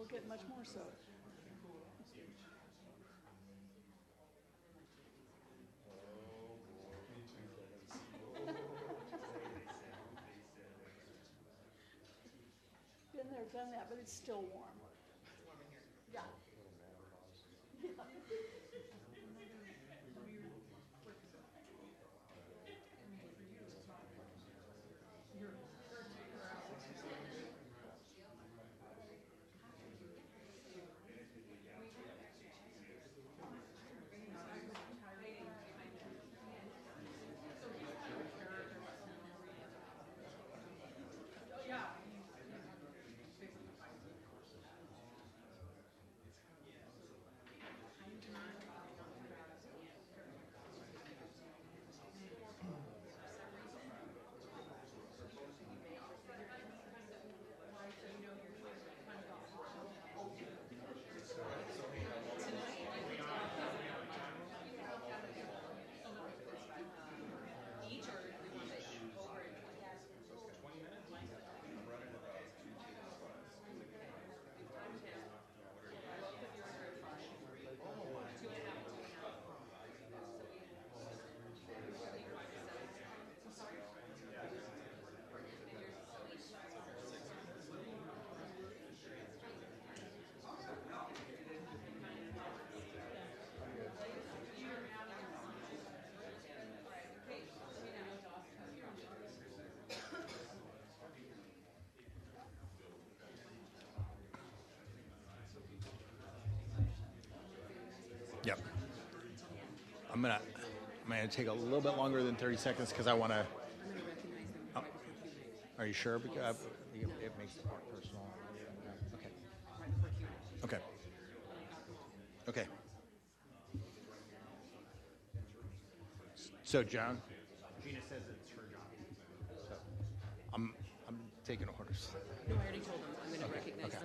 will get much more so. Been there, done that, but it's still warm. It's warm in here. Yeah. Yep. I'm gonna take a little bit longer than 30 seconds because I want to. Oh. Are you sure? Because it makes the part personal. Okay. Okay. Okay. So, John, Gina says it's her job. So, I'm taking orders. No, I already told them. I'm going to recognize them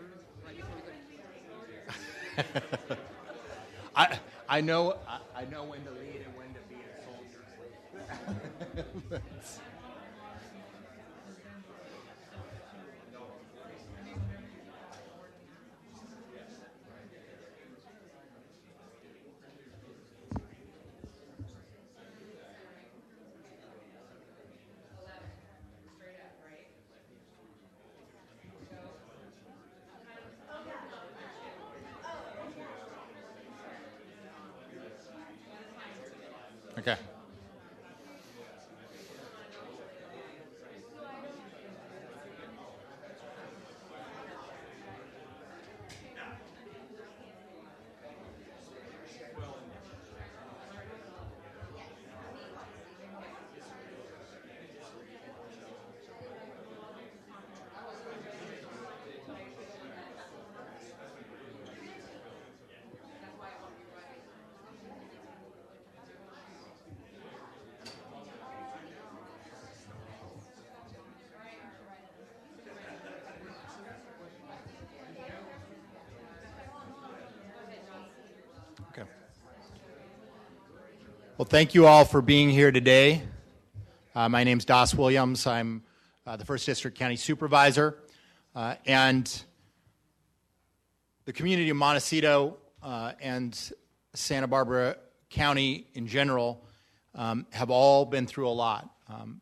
right before we go. I know when to lead and when to be a soldier. Okay. Well, thank you all for being here today. My name's Doss Williams. I'm the 1st District County Supervisor. And the community of Montecito and Santa Barbara County in general have all been through a lot,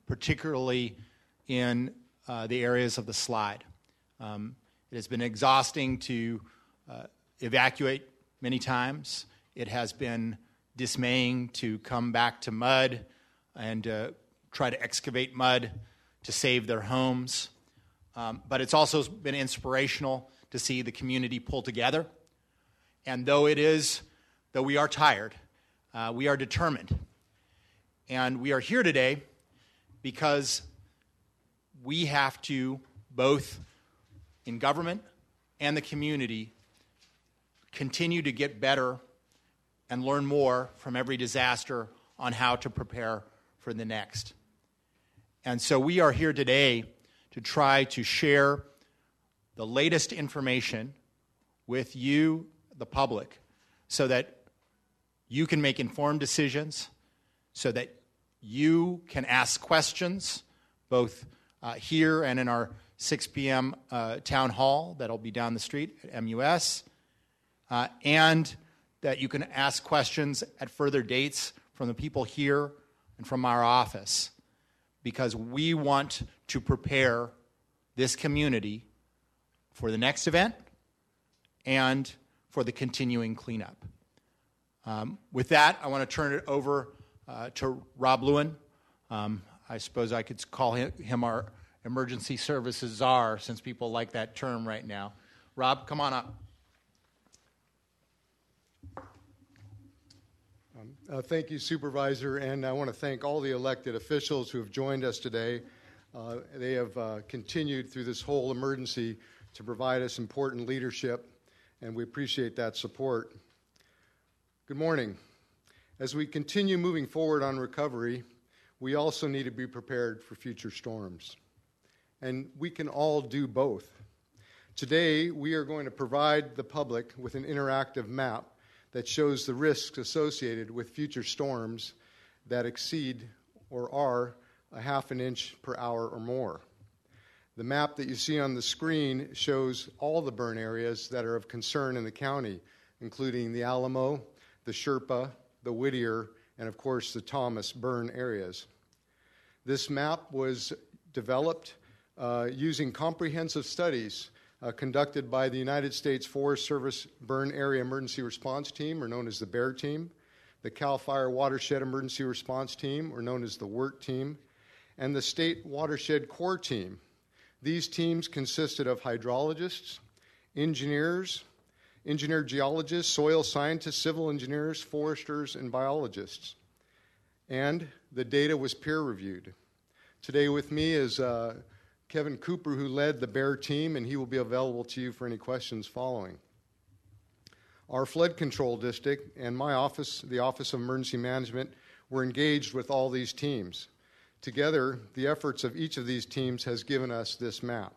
particularly in the areas of the slide. It has been exhausting to evacuate many times. It has been dismaying to come back to mud and try to excavate mud to save their homes. But it's also been inspirational to see the community pull together. And though we are tired, we are determined. And we are here today because we have to, both in government and the community, continue to get better and learn more from every disaster on how to prepare for the next. And so we are here today to try to share the latest information with you, the public, so that you can make informed decisions, so that you can ask questions, both here and in our 6 p.m. Town Hall that'll be down the street at MUS, and that you can ask questions at further dates from the people here and from our office, because we want to prepare this community for the next event and for the continuing cleanup. With that, I want to turn it over to Rob Lewin. I suppose I could call him our emergency services czar, since people like that term right now. Rob, come on up. Thank you, Supervisor, and I want to thank all the elected officials who have joined us today. They have continued through this whole emergency to provide us important leadership, and we appreciate that support. Good morning. As we continue moving forward on recovery, we also need to be prepared for future storms. And we can all do both. Today, we are going to provide the public with an interactive map that shows the risks associated with future storms that exceed or are a half an inch per hour or more. The map that you see on the screen shows all the burn areas that are of concern in the county, including the Alamo, the Sherpa, the Whittier, and of course the Thomas burn areas. This map was developed using comprehensive studies conducted by the United States Forest Service Burn Area Emergency Response Team, or known as the BEAR Team, the CAL FIRE Watershed Emergency Response Team, or known as the WERT Team, and the State Watershed Corps Team. These teams consisted of hydrologists, engineers, engineer geologists, soil scientists, civil engineers, foresters, and biologists. And the data was peer-reviewed. Today with me is Kevin Cooper, who led the BEAR team, and he will be available to you for any questions following. Our flood control district and my office, the Office of Emergency Management, were engaged with all these teams. Together, the efforts of each of these teams has given us this map.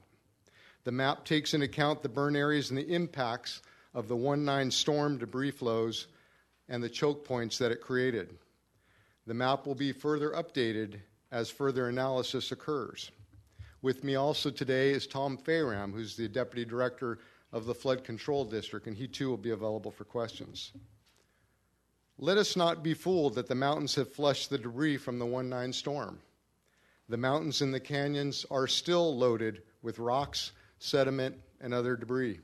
The map takes into account the burn areas and the impacts of the 1/9 storm debris flows and the choke points that it created. The map will be further updated as further analysis occurs. With me also today is Tom Fayram, who's the Deputy Director of the Flood Control District, and he too will be available for questions. Let us not be fooled that the mountains have flushed the debris from the 1/9 storm. The mountains and the canyons are still loaded with rocks, sediment, and other debris.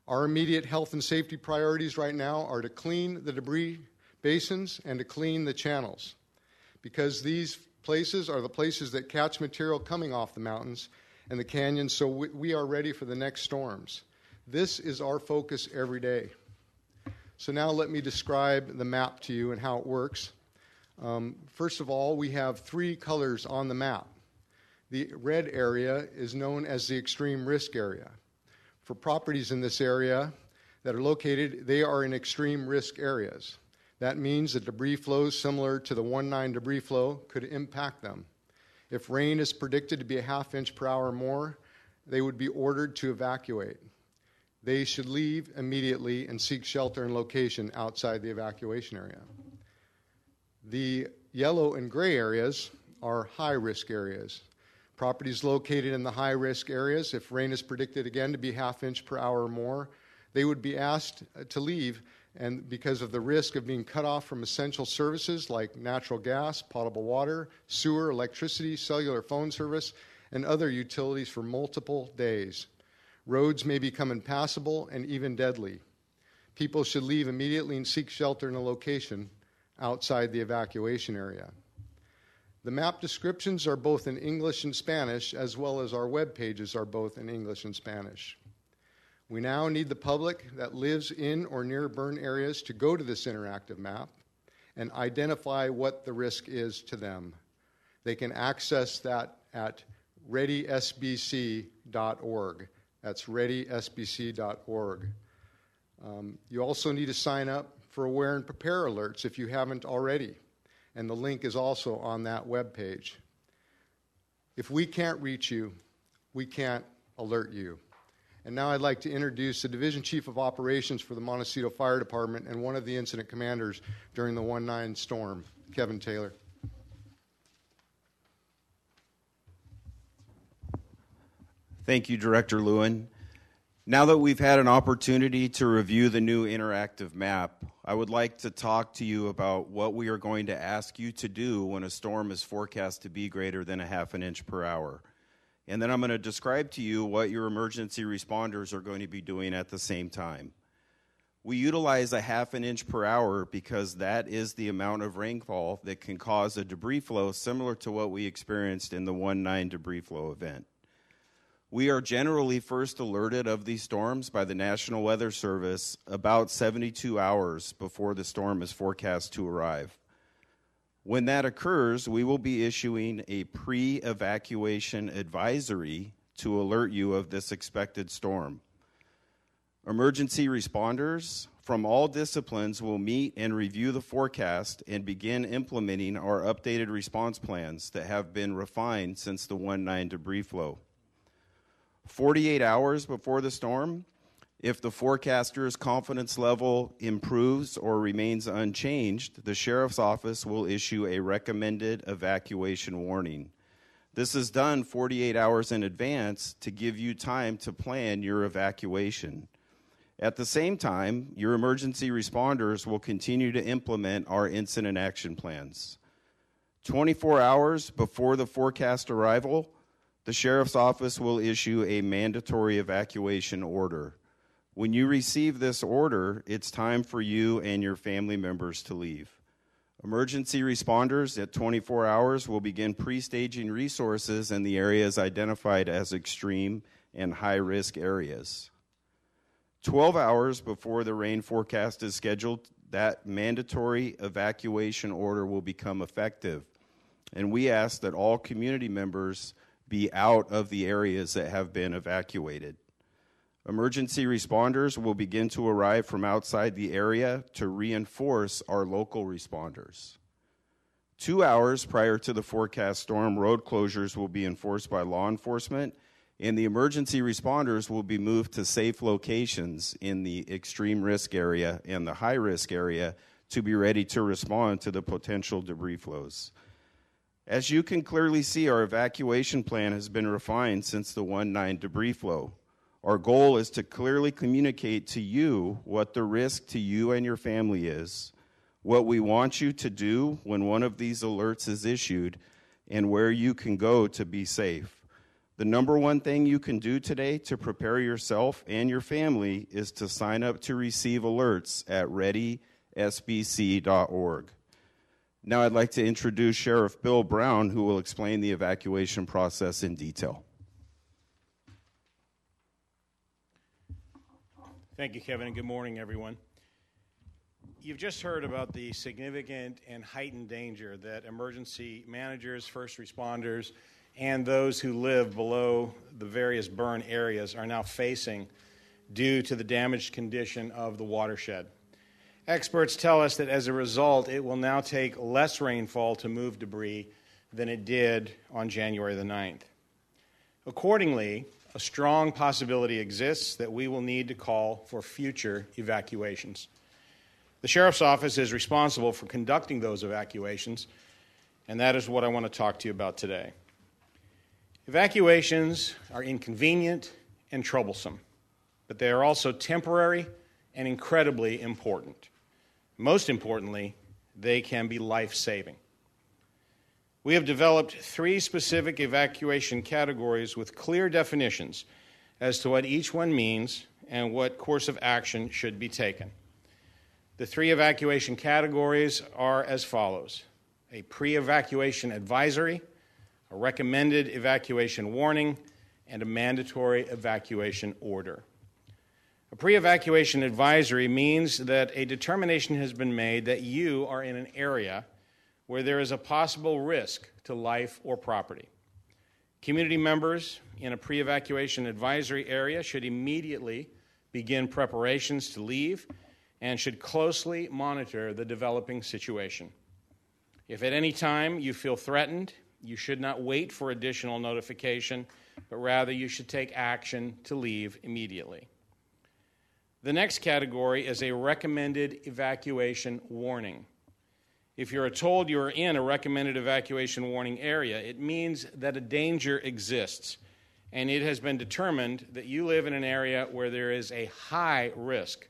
Our immediate health and safety priorities right now are to clean the debris basins and to clean the channels, because these places are the places that catch material coming off the mountains and the canyons, so we are ready for the next storms. This is our focus every day. So now let me describe the map to you and how it works. First of all, we have 3 colors on the map. The red area is known as the extreme risk area. For properties in this area that are located, they are in extreme risk areas. That means that debris flows similar to the 1/9 debris flow could impact them. If rain is predicted to be a half inch per hour or more, they would be ordered to evacuate. They should leave immediately and seek shelter and location outside the evacuation area. The yellow and gray areas are high-risk areas. Properties located in the high-risk areas, if rain is predicted again to be half inch per hour or more, they would be asked to leave, and because of the risk of being cut off from essential services like natural gas, potable water, sewer, electricity, cellular phone service, and other utilities for multiple days. Roads may become impassable and even deadly. People should leave immediately and seek shelter in a location outside the evacuation area. The map descriptions are both in English and Spanish, as well as our web pages are both in English and Spanish. We now need the public that lives in or near burn areas to go to this interactive map and identify what the risk is to them. They can access that at readysbc.org. That's readysbc.org. You also need to sign up for Aware and Prepare alerts if you haven't already, and the link is also on that web page. If we can't reach you, we can't alert you. And now I'd like to introduce the Division Chief of Operations for the Montecito Fire Department and one of the incident commanders during the 1/9 storm, Kevin Taylor. Thank you, Director Lewin. Now that we've had an opportunity to review the new interactive map, I would like to talk to you about what we are going to ask you to do when a storm is forecast to be greater than a half an inch per hour. And then I'm going to describe to you what your emergency responders are going to be doing at the same time. We utilize a half an inch per hour because that is the amount of rainfall that can cause a debris flow similar to what we experienced in the 1/9 debris flow event. We are generally first alerted of these storms by the National Weather Service about 72 hours before the storm is forecast to arrive. When that occurs, we will be issuing a pre-evacuation advisory to alert you of this expected storm. Emergency responders from all disciplines will meet and review the forecast and begin implementing our updated response plans that have been refined since the 1/9 debris flow. 48 hours before the storm, if the forecaster's confidence level improves or remains unchanged, the Sheriff's Office will issue a recommended evacuation warning. This is done 48 hours in advance to give you time to plan your evacuation. At the same time, your emergency responders will continue to implement our incident action plans. 24 hours before the forecast arrival, the Sheriff's Office will issue a mandatory evacuation order. When you receive this order, it's time for you and your family members to leave. Emergency responders at 24 hours will begin pre-staging resources in the areas identified as extreme and high-risk areas. 12 hours before the rain forecast is scheduled, that mandatory evacuation order will become effective. And we ask that all community members be out of the areas that have been evacuated. Emergency responders will begin to arrive from outside the area to reinforce our local responders. 2 hours prior to the forecast storm, road closures will be enforced by law enforcement, and the emergency responders will be moved to safe locations in the extreme risk area and the high risk area to be ready to respond to the potential debris flows. As you can clearly see, our evacuation plan has been refined since the 1/9 debris flow. Our goal is to clearly communicate to you what the risk to you and your family is, what we want you to do when one of these alerts is issued, and where you can go to be safe. The number one thing you can do today to prepare yourself and your family is to sign up to receive alerts at readysbc.org. Now I'd like to introduce Sheriff Bill Brown, who will explain the evacuation process in detail. Thank you, Kevin, and good morning, everyone. You've just heard about the significant and heightened danger that emergency managers, first responders, and those who live below the various burn areas are now facing due to the damaged condition of the watershed. Experts tell us that as a result, it will now take less rainfall to move debris than it did on January the 9th. Accordingly, a strong possibility exists that we will need to call for future evacuations. The Sheriff's Office is responsible for conducting those evacuations, and that is what I want to talk to you about today. Evacuations are inconvenient and troublesome, but they are also temporary and incredibly important. Most importantly, they can be life-saving. We have developed 3 specific evacuation categories with clear definitions as to what each one means and what course of action should be taken. The 3 evacuation categories are as follows: a pre-evacuation advisory, a recommended evacuation warning, and a mandatory evacuation order. A pre-evacuation advisory means that a determination has been made that you are in an area where there is a possible risk to life or property. Community members in a pre-evacuation advisory area should immediately begin preparations to leave and should closely monitor the developing situation. If at any time you feel threatened, you should not wait for additional notification, but rather you should take action to leave immediately. The next category is a recommended evacuation warning. If you're told you're in a recommended evacuation warning area, it means that a danger exists and it has been determined that you live in an area where there is a high risk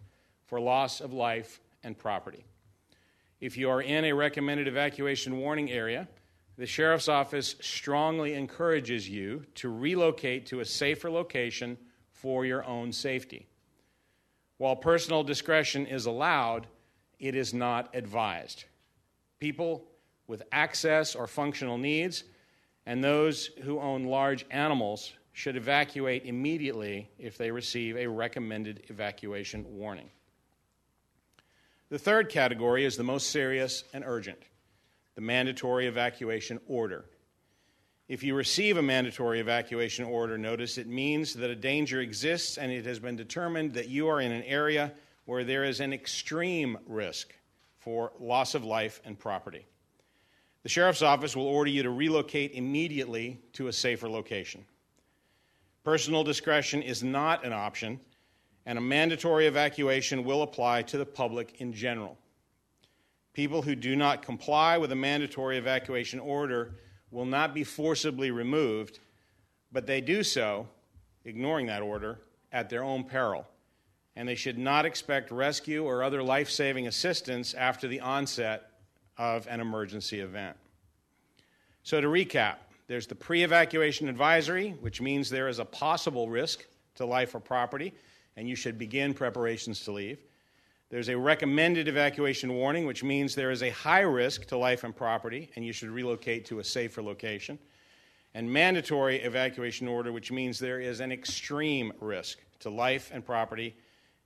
for loss of life and property. If you are in a recommended evacuation warning area, the Sheriff's Office strongly encourages you to relocate to a safer location for your own safety. While personal discretion is allowed, it is not advised. People with access or functional needs and those who own large animals should evacuate immediately if they receive a recommended evacuation warning. The third category is the most serious and urgent, the mandatory evacuation order. If you receive a mandatory evacuation order notice, it means that a danger exists and it has been determined that you are in an area where there is an extreme risk for loss of life and property. The Sheriff's Office will order you to relocate immediately to a safer location. Personal discretion is not an option, and a mandatory evacuation will apply to the public in general. People who do not comply with a mandatory evacuation order will not be forcibly removed, but they do so, ignoring that order, at their own peril, and they should not expect rescue or other life-saving assistance after the onset of an emergency event. So to recap, there's the pre-evacuation advisory, which means there is a possible risk to life or property, and you should begin preparations to leave. There's a recommended evacuation warning, which means there is a high risk to life and property, and you should relocate to a safer location. And mandatory evacuation order, which means there is an extreme risk to life and property,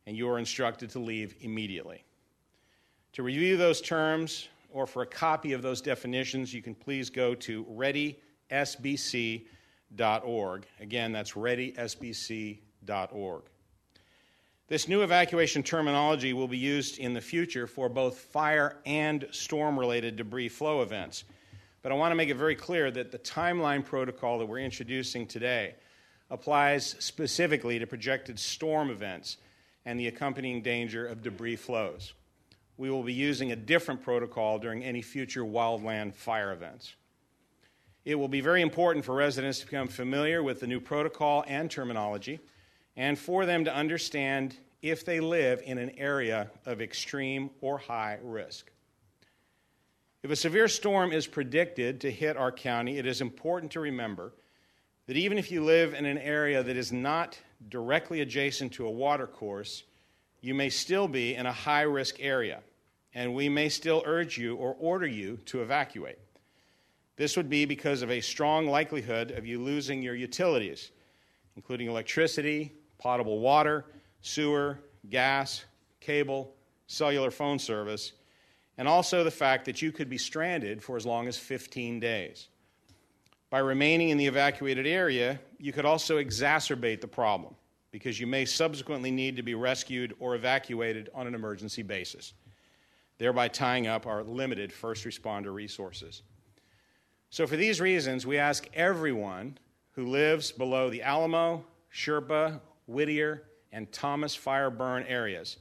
and you are instructed to leave immediately. To review those terms, or for a copy of those definitions, you can please go to readysbc.org. Again, that's readysbc.org. This new evacuation terminology will be used in the future for both fire and storm-related debris flow events. But I want to make it very clear that the timeline protocol that we're introducing today applies specifically to projected storm events and the accompanying danger of debris flows. We will be using a different protocol during any future wildland fire events. It will be very important for residents to become familiar with the new protocol and terminology, and for them to understand if they live in an area of extreme or high risk. If a severe storm is predicted to hit our county, it is important to remember that even if you live in an area that is not directly adjacent to a watercourse, you may still be in a high-risk area, and we may still urge you or order you to evacuate. This would be because of a strong likelihood of you losing your utilities, including electricity, potable water, sewer, gas, cable, cellular phone service, and also the fact that you could be stranded for as long as 15 days. By remaining in the evacuated area, you could also exacerbate the problem because you may subsequently need to be rescued or evacuated on an emergency basis, thereby tying up our limited first responder resources. So for these reasons, we ask everyone who lives below the Alamo, Sherpa, Whittier, and Thomas fire burn areas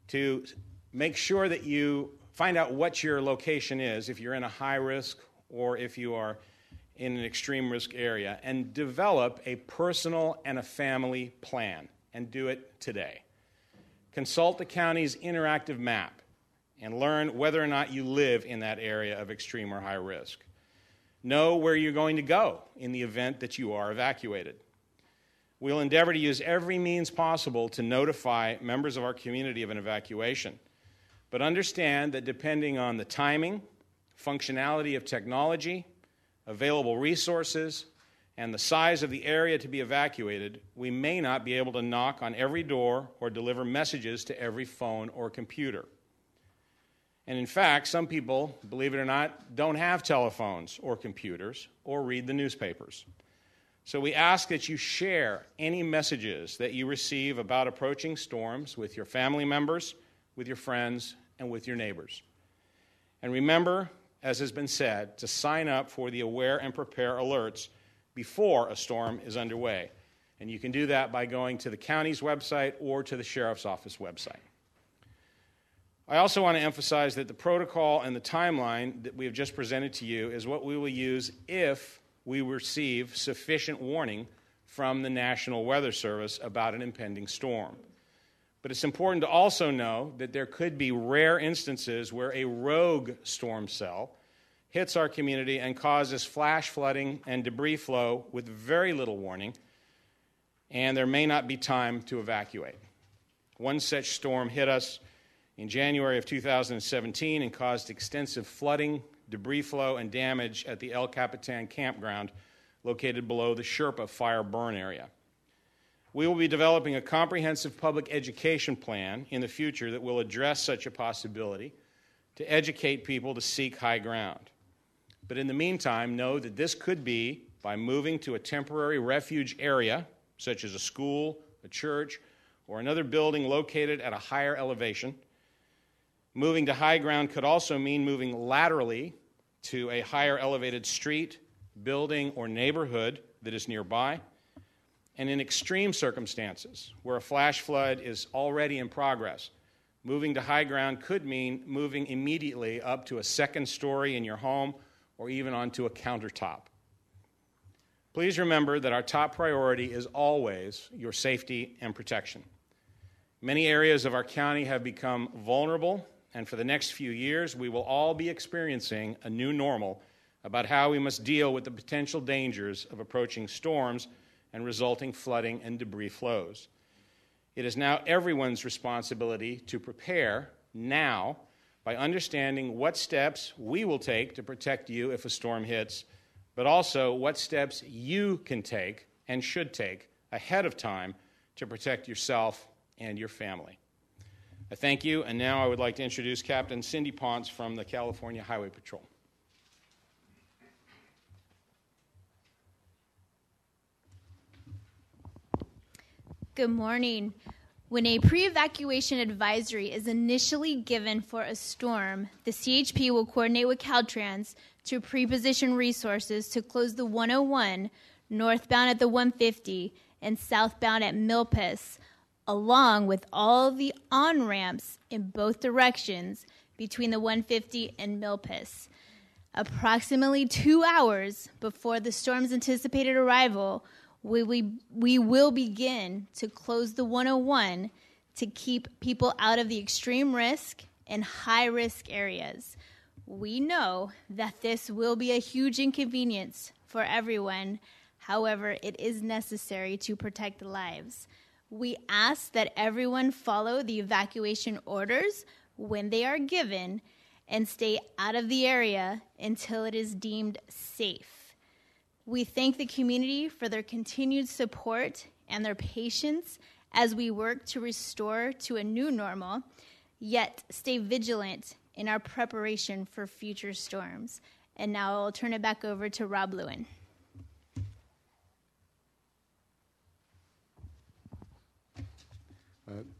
to make sure that you find out what your location is, if you're in a high risk or if you are in an extreme risk area, and develop a personal and a family plan, and do it today. Consult the county's interactive map and learn whether or not you live in that area of extreme or high risk. Know where you're going to go in the event that you are evacuated. We'll endeavor to use every means possible to notify members of our community of an evacuation. But understand that depending on the timing, functionality of technology, available resources, and the size of the area to be evacuated, we may not be able to knock on every door or deliver messages to every phone or computer. And in fact, some people, believe it or not, don't have telephones or computers or read the newspapers. So we ask that you share any messages that you receive about approaching storms with your family members, with your friends, and with your neighbors. And remember, as has been said, to sign up for the Aware and Prepare alerts before a storm is underway. And you can do that by going to the county's website or to the Sheriff's Office website. I also want to emphasize that the protocol and the timeline that we have just presented to you is what we will use if we receive sufficient warning from the National Weather Service about an impending storm. But it's important to also know that there could be rare instances where a rogue storm cell hits our community and causes flash flooding and debris flow with very little warning, and there may not be time to evacuate. One such storm hit us in January of 2017 and caused extensive flooding, debris flow, and damage at the El Capitan campground located below the Sherpa fire burn area. We will be developing a comprehensive public education plan in the future that will address such a possibility to educate people to seek high ground. But in the meantime, know that this could be by moving to a temporary refuge area, such as a school, a church, or another building located at a higher elevation. Moving to high ground could also mean moving laterally to a higher elevated street, building, or neighborhood that is nearby. And in extreme circumstances, where a flash flood is already in progress, moving to high ground could mean moving immediately up to a second story in your home or even onto a countertop. Please remember that our top priority is always your safety and protection. Many areas of our county have become vulnerable, and for the next few years, we will all be experiencing a new normal about how we must deal with the potential dangers of approaching storms and resulting flooding and debris flows. It is now everyone's responsibility to prepare now by understanding what steps we will take to protect you if a storm hits, but also what steps you can take and should take ahead of time to protect yourself and your family. I thank you, and now I would like to introduce Captain Cindy Ponce from the California Highway Patrol. Good morning. When a pre-evacuation advisory is initially given for a storm, the CHP will coordinate with Caltrans to pre-position resources to close the 101 northbound at the 150 and southbound at Milpas, along with all the on-ramps in both directions between the 150 and Milpas. Approximately 2 hours before the storm's anticipated arrival, we will begin to close the 101 to keep people out of the extreme risk and high-risk areas. We know that this will be a huge inconvenience for everyone. However, it is necessary to protect lives. We ask that everyone follow the evacuation orders when they are given and stay out of the area until it is deemed safe. We thank the community for their continued support and their patience as we work to restore to a new normal, yet stay vigilant in our preparation for future storms. And now I'll turn it back over to Rob Lewin.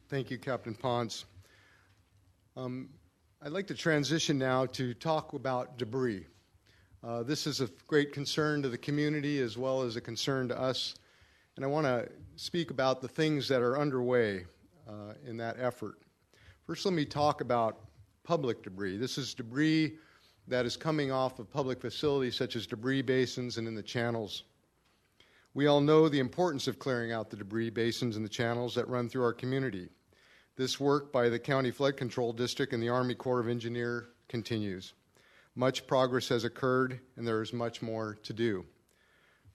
Thank you, Captain Ponce. I'd like to transition now to talk about debris. This is of great concern to the community as well as a concern to us, and I want to speak about the things that are underway in that effort. First, let me talk about public debris. This is debris that is coming off of public facilities such as debris basins and in the channels. We all know the importance of clearing out the debris basins and the channels that run through our community. This work by the County Flood Control District and the Army Corps of Engineers continues. Much progress has occurred, and there is much more to do.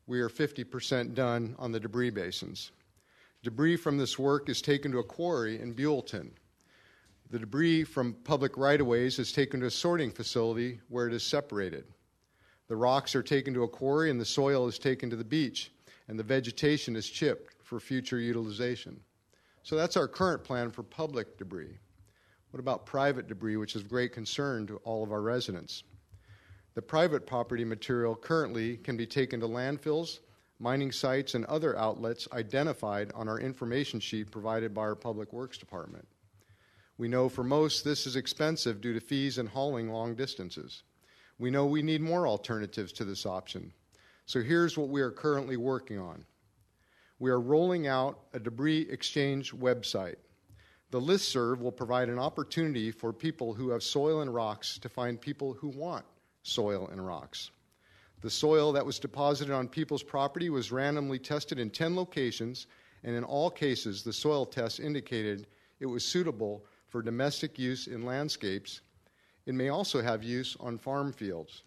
We are 50% done on the debris basins. Debris from this work is taken to a quarry in Buellton. The debris from public right-of-ways is taken to a sorting facility where it is separated. The rocks are taken to a quarry, and the soil is taken to the beach, and the vegetation is chipped for future utilization. So that's our current plan for public debris. What about private debris, which is of great concern to all of our residents? The private property material currently can be taken to landfills, mining sites, and other outlets identified on our information sheet provided by our Public Works Department. We know for most this is expensive due to fees and hauling long distances. We know we need more alternatives to this option. So here's what we are currently working on. We are rolling out a debris exchange website. The listserv will provide an opportunity for people who have soil and rocks to find people who want soil and rocks. The soil that was deposited on people's property was randomly tested in 10 locations, and in all cases, the soil tests indicated it was suitable for domestic use in landscapes. It may also have use on farm fields.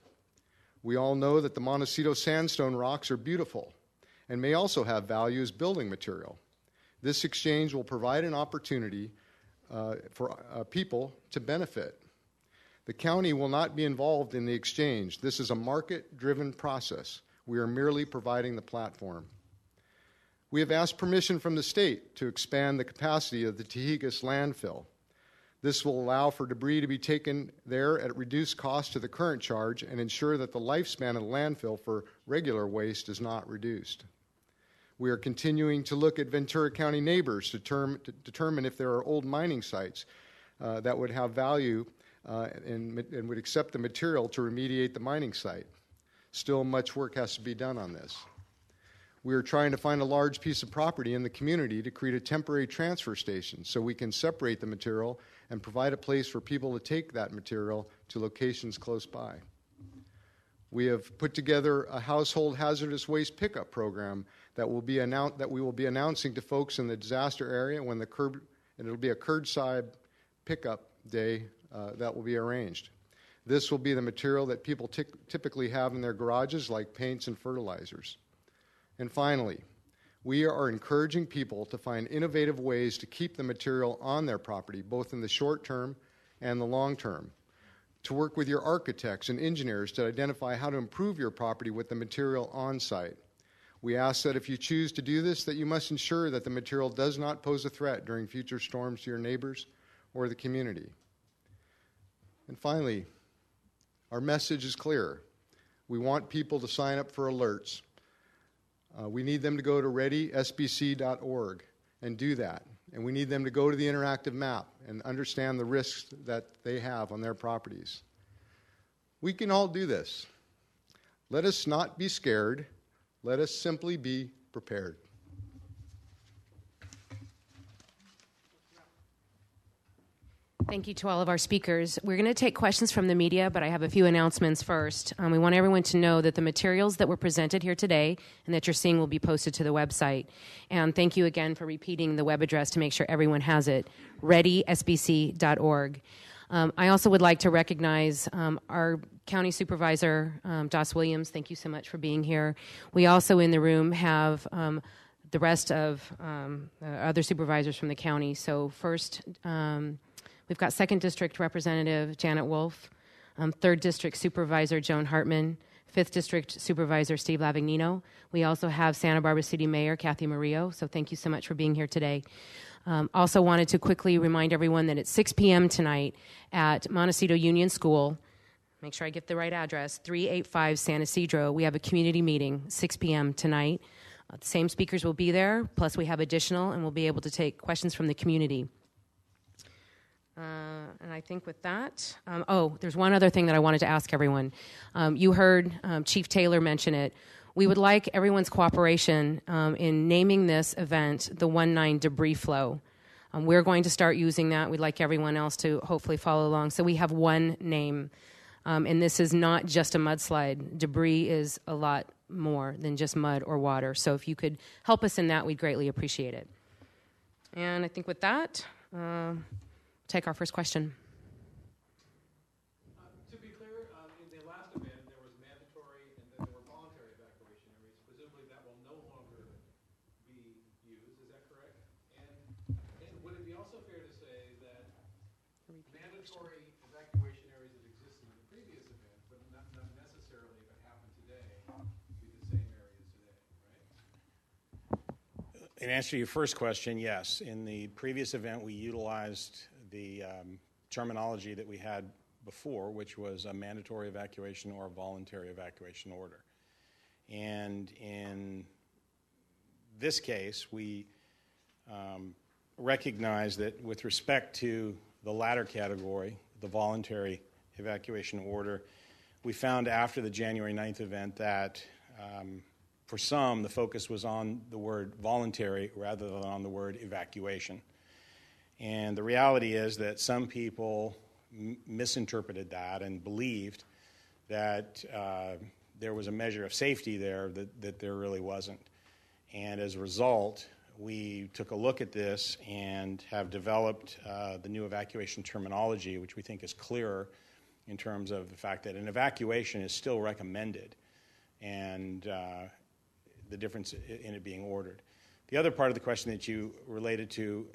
We all know that the Montecito sandstone rocks are beautiful and may also have value as building material. This exchange will provide an opportunity for people to benefit. The county will not be involved in the exchange. This is a market-driven process. We are merely providing the platform. We have asked permission from the state to expand the capacity of the Tehigas landfill. This will allow for debris to be taken there at reduced cost to the current charge and ensure that the lifespan of the landfill for regular waste is not reduced. We are continuing to look at Ventura County neighbors to determine if there are old mining sites that would have value and would accept the material to remediate the mining site. Still, much work has to be done on this. We are trying to find a large piece of property in the community to create a temporary transfer station so we can separate the material and provide a place for people to take that material to locations close by. We have put together a household hazardous waste pickup program that we will be announcing to folks in the disaster area when and it'll be a curbside pickup day that will be arranged. This will be the material that people typically have in their garages, like paints and fertilizers. And finally, we are encouraging people to find innovative ways to keep the material on their property, both in the short term and the long term. To work with your architects and engineers to identify how to improve your property with the material on site. We ask that if you choose to do this, that you must ensure that the material does not pose a threat during future storms to your neighbors or the community. And finally, our message is clear. We want people to sign up for alerts. We need them to go to readysbc.org and do that. And we need them to go to the interactive map and understand the risks that they have on their properties. We can all do this. Let us not be scared. Let us simply be prepared. Thank you to all of our speakers. We're going to take questions from the media, but I have a few announcements first. We want everyone to know that the materials that were presented here today and that you're seeing will be posted to the website. And thank you again for repeating the web address to make sure everyone has it, readysbc.org. I also would like to recognize our county supervisor, Doss Williams. Thank you so much for being here. We also in the room have the rest of other supervisors from the county. So first, we've got 2nd District Representative Janet Wolf, 3rd District Supervisor Joan Hartman, 5th District Supervisor Steve Lavagnino. We also have Santa Barbara City Mayor Kathy Murillo, so thank you so much for being here today. Also wanted to quickly remind everyone that at 6 p.m. tonight at Montecito Union School, make sure I get the right address, 385 San Isidro, we have a community meeting, 6 p.m. tonight. The same speakers will be there, plus we have additional, and we'll be able to take questions from the community. And I think with that, there's one other thing that I wanted to ask everyone. You heard Chief Taylor mention it. We would like everyone's cooperation in naming this event the 1-9 debris flow. We're going to start using that. We'd like everyone else to hopefully follow along. So we have one name, and this is not just a mudslide. Debris is a lot more than just mud or water. So if you could help us in that, we'd greatly appreciate it. And I think with that, take our first question. To be clear, in the last event, there was mandatory and then there were voluntary evacuation areas. Presumably that will no longer be used. Is that correct? And would it be also fair to say that mandatory evacuation areas that existed in the previous event, but not necessarily if it happened today, would be the same areas today, right? In answer to your first question, yes. In the previous event, we utilized the terminology that we had before, which was a mandatory evacuation or a voluntary evacuation order. And in this case, we recognize that with respect to the latter category, the voluntary evacuation order, we found after the January 9th event that for some, the focus was on the word voluntary rather than on the word evacuation. And the reality is that some people misinterpreted that and believed that there was a measure of safety there that there really wasn't. And as a result, we took a look at this and have developed the new evacuation terminology, which we think is clearer in terms of the fact that an evacuation is still recommended and the difference in it being ordered. The other part of the question that you related to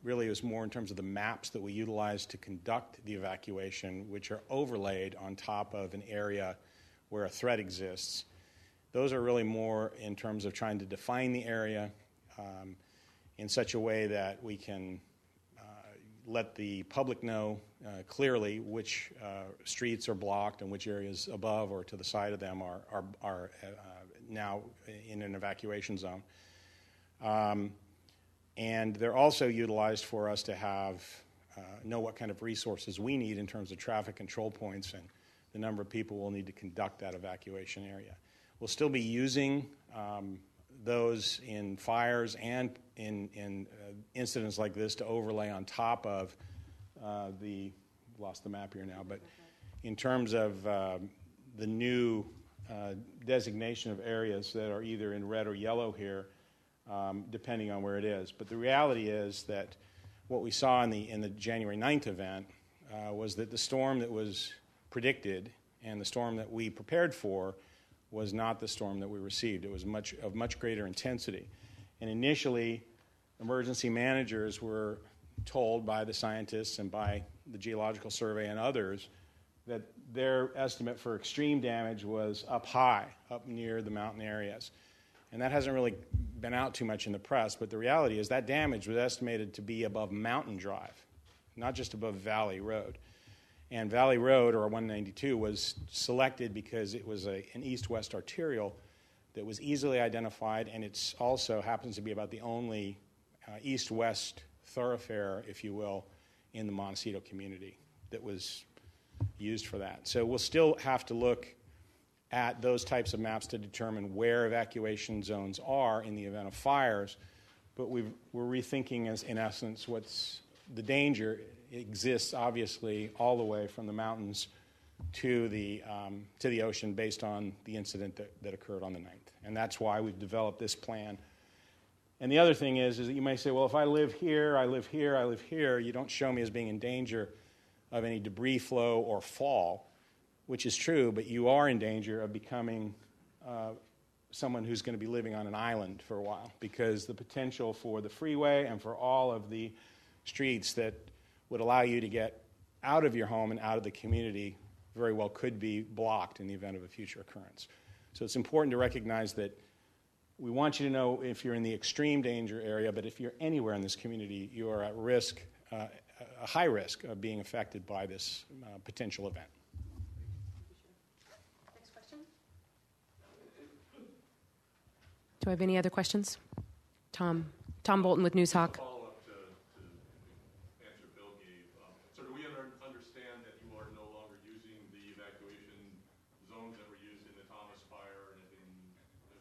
really was more in terms of the maps that we utilize to conduct the evacuation, which are overlaid on top of an area where a threat exists. Those are really more in terms of trying to define the area in such a way that we can let the public know clearly which streets are blocked and which areas above or to the side of them are now in an evacuation zone. And they're also utilized for us to know what kind of resources we need in terms of traffic control points and the number of people we'll need to conduct that evacuation area. We'll still be using those in fires and in incidents like this to overlay on top of lost the map here now, but in terms of the new designation of areas that are either in red or yellow here, depending on where it is. But the reality is that what we saw in the January 9th event was that the storm that was predicted and the storm that we prepared for was not the storm that we received. It was of much greater intensity. And initially, emergency managers were told by the scientists and by the Geological Survey and others that their estimate for extreme damage was up high, up near the mountain areas. And that hasn't really been out too much in the press, but the reality is that damage was estimated to be above Mountain Drive, not just above Valley Road. And Valley Road, or 192, was selected because it was an east-west arterial that was easily identified, and it also happens to be about the only east-west thoroughfare, if you will, in the Montecito community that was used for that. So we'll still have to look at those types of maps to determine where evacuation zones are in the event of fires, but we're rethinking, in essence, what's the danger exists, obviously, all the way from the mountains to the ocean based on the incident that occurred on the 9th. And that's why we've developed this plan. And the other thing is that you may say, well, if I live here, I live here, I live here, you don't show me as being in danger of any debris flow or fall, which is true, but you are in danger of becoming someone who's going to be living on an island for a while, because the potential for the freeway and for all of the streets that would allow you to get out of your home and out of the community very well could be blocked in the event of a future occurrence. So it's important to recognize that we want you to know if you're in the extreme danger area, but if you're anywhere in this community, you are at risk, a high risk of being affected by this potential event. Next question. Do I have any other questions? Tom Bolton with Newshawk. Follow-up to answer Bill gave. So do we understand that you are no longer using the evacuation zones that were used in the Thomas fire and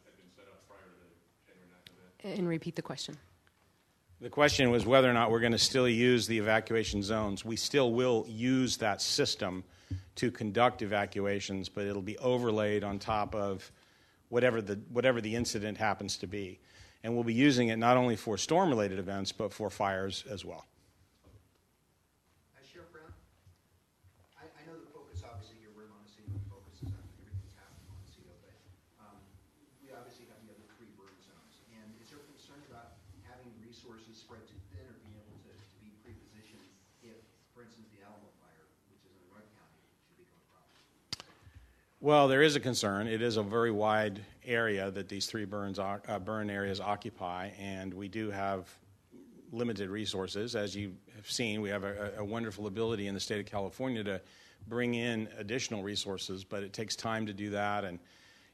had been set up prior to the January 9th event? And repeat the question. The question was whether or not we're going to still use the evacuation zones. We still will use that system to conduct evacuations, but it'll be overlaid on top of whatever the incident happens to be. And we'll be using it not only for storm-related events, but for fires as well. Sheriff Brown, I know the focus, obviously, you're in Montecito, the focus is on everything that's happening in Montecito, but we obviously have the other 3 burn zones. And is there concern about having resources spread too thin or being able to be pre-positioned if, for instance, the Alamo fire, which is in Rudd County, should become a problem? Well, there is a concern. It is a very wide area that these 3 burn areas occupy, and we do have limited resources. As you have seen, we have a wonderful ability in the state of California to bring in additional resources, but it takes time to do that, and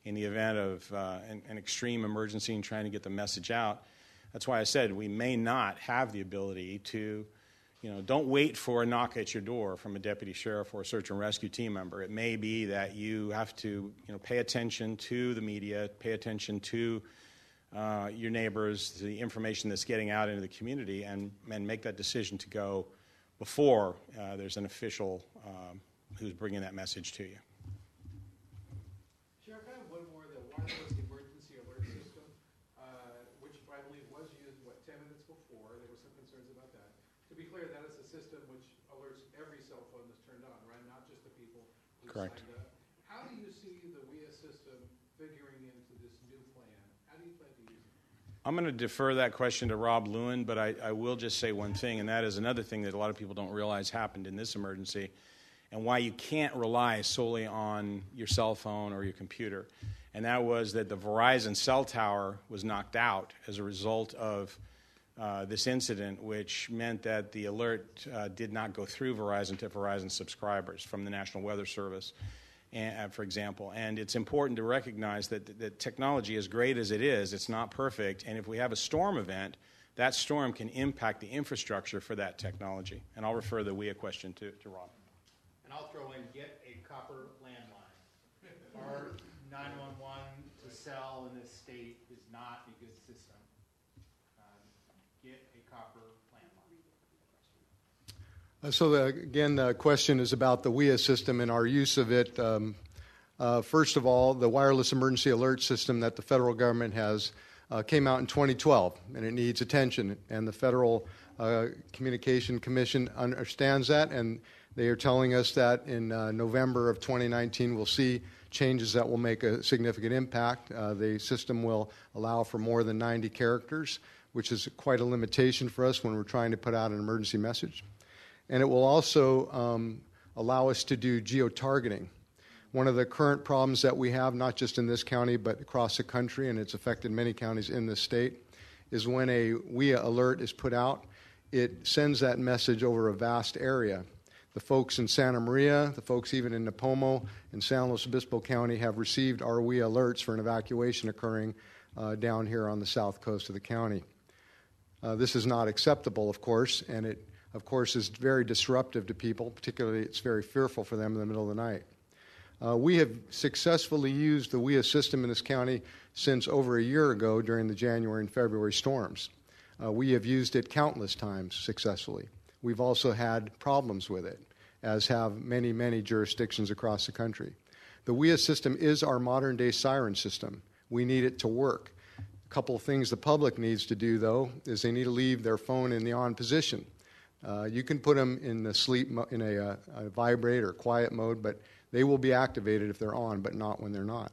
in the event of an extreme emergency and trying to get the message out, that's why I said we may not have the ability to, don't wait for a knock at your door from a deputy sheriff or a search and rescue team member. It may be that you have to, pay attention to the media, pay attention to your neighbors, the information that's getting out into the community, and make that decision to go before there's an official who's bringing that message to you. Sheriff, One was the emergency alert system, which I believe was used, 10 minutes before. There were some concerns about that. To be clear, that is a system which alerts every cell phone that's turned on, right? Not just the people who Correct. signed up. How do you see the WIA system figuring into this new plan? How do you plan to use it? I'm going to defer that question to Rob Lewin, but I will just say one thing, and that is another thing that a lot of people don't realize happened in this emergency and why you can't rely solely on your cell phone or your computer. And that was that the Verizon cell tower was knocked out as a result of this incident, which meant that the alert did not go through Verizon to Verizon subscribers from the National Weather Service, for example. And it's important to recognize that technology, as great as it is, it's not perfect. And if we have a storm event, that storm can impact the infrastructure for that technology. And I'll refer the WIA question to Rob. And I'll throw in, get a copper landline. Our 911 to cell in this state is not a good system. Get a copper landline. Again, the question is about the WIA system and our use of it. First of all, the wireless emergency alert system that the federal government has came out in 2012, and it needs attention. And the Federal Communication Commission understands that, and they are telling us that in November of 2019 we'll see changes that will make a significant impact. The system will allow for more than 90 characters, which is quite a limitation for us when we're trying to put out an emergency message. And it will also allow us to do geo-targeting. One of the current problems that we have, not just in this county but across the country, and it's affected many counties in this state, is when a WIA alert is put out, it sends that message over a vast area. The folks in Santa Maria, the folks even in Nipomo and San Luis Obispo County have received our WIA alerts for an evacuation occurring down here on the south coast of the county. This is not acceptable, of course, and it, of course, is very disruptive to people. Particularly, it's very fearful for them in the middle of the night. We have successfully used the WIA system in this county since over a year ago during the January and February storms. We have used it countless times successfully. We've also had problems with it, as have many, many jurisdictions across the country. The WIA system is our modern-day siren system. We need it to work. A couple of things the public needs to do, though, is they need to leave their phone in the on position. You can put them in the sleep in a vibrate or quiet mode, but they will be activated if they're on, but not when they're not.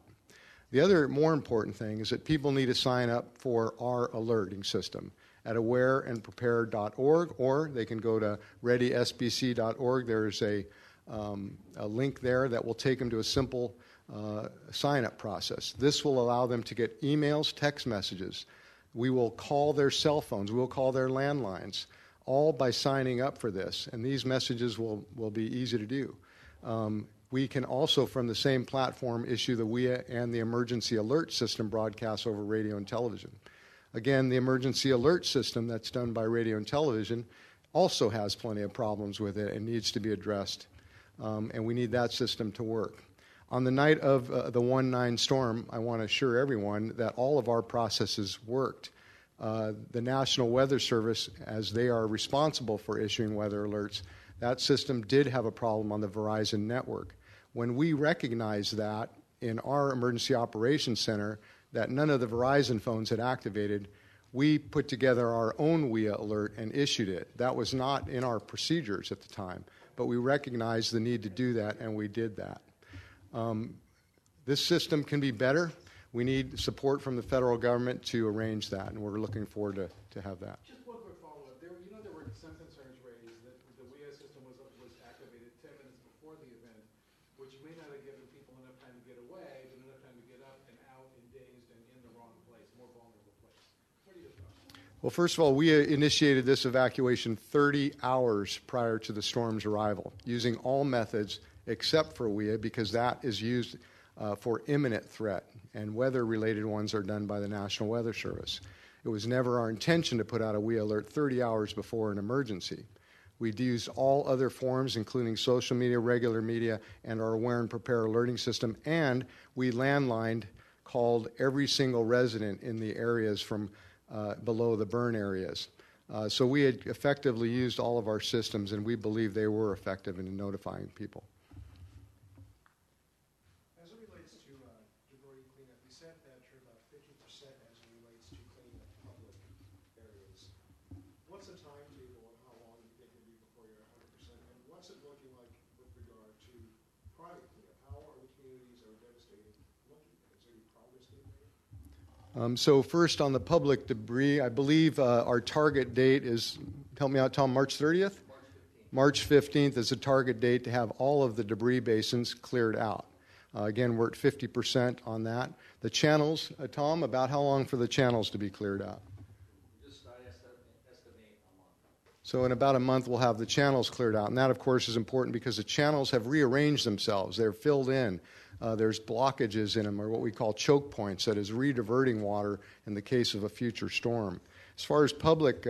The other more important thing is that people need to sign up for our alerting system at awareandprepare.org, or they can go to readysbc.org. There's a link there that will take them to a simple sign-up process. This will allow them to get emails, text messages. We will call their cell phones. We will call their landlines, all by signing up for this. And these messages will be easy to do. We can also, from the same platform, issue the WIA and the emergency alert system broadcasts over radio and television. Again, the emergency alert system that's done by radio and television also has plenty of problems with it and needs to be addressed. And we need that system to work. On the night of the 1/9 storm, I want to assure everyone that all of our processes worked. The National Weather Service, as they are responsible for issuing weather alerts, that system did have a problem on the Verizon network. When we recognized that in our emergency operations center, that none of the Verizon phones had activated, we put together our own WIA alert and issued it. That was not in our procedures at the time, but we recognized the need to do that, and we did that. This system can be better. We need support from the federal government to arrange that, and we're looking forward to have that. Just one quick follow-up. There were some concerns raised that the WIA system was activated 10 minutes before the event, which may not have given people enough time to get away, but enough time to get up and out and dazed and in the wrong place, more vulnerable place. What are your thoughts? Well, first of all, we initiated this evacuation 30 hours prior to the storm's arrival, using all methods except for WIA, because that is used for imminent threat, and weather-related ones are done by the National Weather Service. It was never our intention to put out a WIA alert 30 hours before an emergency. We'd used all other forms, including social media, regular media, and our Aware and Prepare alerting system, and we landlined, called every single resident in the areas from below the burn areas. So we had effectively used all of our systems, and we believe they were effective in notifying people. As it relates to debris cleanup, you said said that you're about 50% as it relates to cleaning up public areas. What's the timetable and how long you think it'll be before you're 100%? And what's it looking like with regard to private cleanup? How are the communities that are devastated looking? Is there any progress being made? So first on the public debris, I believe our target date is, help me out, Tom, March 30th? March 15th is a target date to have all of the debris basins cleared out. Again, we're at 50% on that. The channels, Tom, about how long for the channels to be cleared out? Just estimate a month. So in about a month, we'll have the channels cleared out. And that, of course, is important because the channels have rearranged themselves. They're filled in. There's blockages in them, or what we call choke points, that is rediverting water in the case of a future storm. As far as public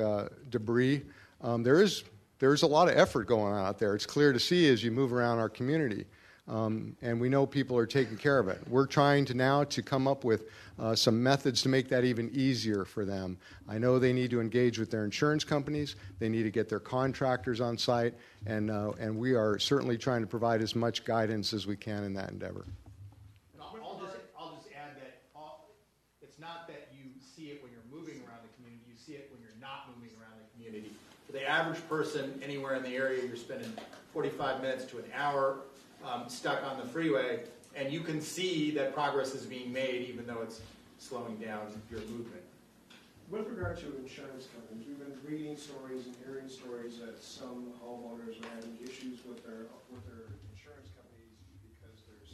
debris, there's a lot of effort going on out there. It's clear to see as you move around our community. And we know people are taking care of it. We're trying to now to come up with some methods to make that even easier for them. I know they need to engage with their insurance companies. They need to get their contractors on site. And we are certainly trying to provide as much guidance as we can in that endeavor. I'll just add that it's not that you see it when you're moving around the community. You see it when you're not moving around the community. For the average person anywhere in the area, you're spending 45 minutes to an hour stuck on the freeway, and you can see that progress is being made even though it's slowing down your movement. With regard to insurance companies, we've been reading stories and hearing stories that some homeowners are having issues with their insurance companies because there's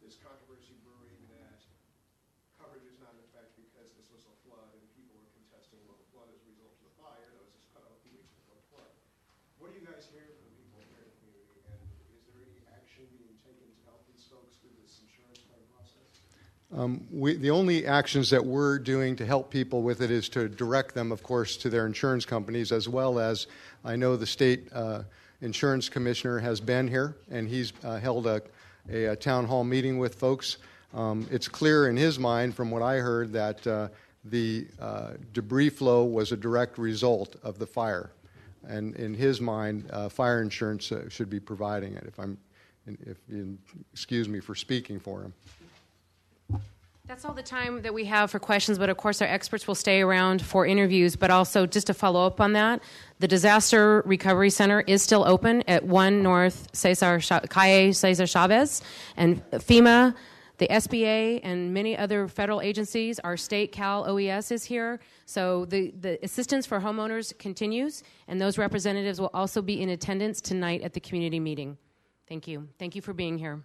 this controversy brewing that coverage is not in effect because this was a flood and people are contesting, well, the flood is a result of the fire. There was this cut off a few weeks before the flood. What are you guys hearing from the people here in the community, and is there any action being taken to help these folks through this insurance claim process? The only actions that we're doing to help people with it is to direct them, of course, to their insurance companies, as well as I know the state insurance commissioner has been here, and he's held a town hall meeting with folks. It's clear in his mind, from what I heard, that the debris flow was a direct result of the fire. And in his mind, fire insurance should be providing it, if you excuse me for speaking for him. That's all the time that we have for questions, but of course our experts will stay around for interviews. But also, just to follow up on that, the Disaster Recovery Center is still open at 1 North Calle Cesar Chavez, and FEMA, the SBA, and many other federal agencies, our state Cal OES is here. So the assistance for homeowners continues, and those representatives will also be in attendance tonight at the community meeting. Thank you. Thank you for being here.